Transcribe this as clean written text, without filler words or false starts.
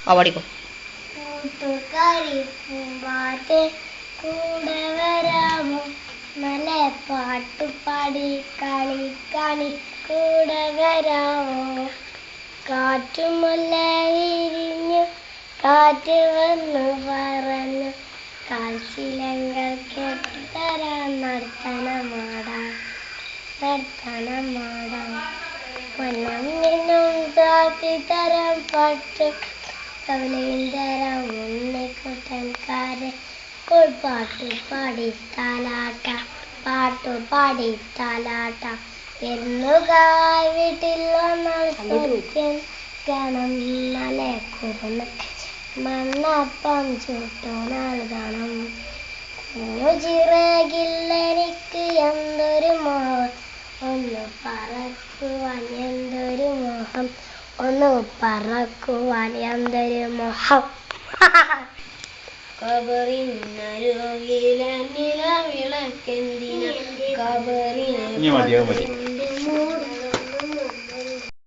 ആ പാടിക്കോ. കൂട്ടുകാരി പൂമ്പാറ്റേ കൂടെ വരാമോ, നല്ല പാട്ടുപാടി കളിക്കാനി കൂടെ വരാമോ, കാറ്റുമുല്ല വിരിഞ്ഞു കാറ്റ് വന്നു പറഞ്ഞു, കാൽച്ചിലങ്ങൾ കെട്ടിത്തരാൻ നർത്തനമാടാം നർത്തനമാടാം, പൊന്നമ്മിനും താത്തിത്തരാൻ പട്ടു കവലയും തരാം ഉണ്ണിക്കുട്ടൻകാരൻ പാട്ടുപാടി താലാട്ട പാട്ടുപാടി താലാട്ട, എന്നുകായ് വീട്ടിൽ വന്നാൽ സത്യം ഗണം മലക്കുറുന്ന മണ്ണപ്പം ചുട്ടു നൽകണം, കുഞ്ഞു ചിറകിൽ എനിക്ക് എന്തൊരു മോഹം, ഒന്ന് പറക്കുവാൻ എന്തൊരു മോഹം, ഒന്ന് പറക്കുവാൻ എന്തൊരു മോഹം. കബറിനരുകിലെ നിലവിളക്കെന്തിന, കബറിന്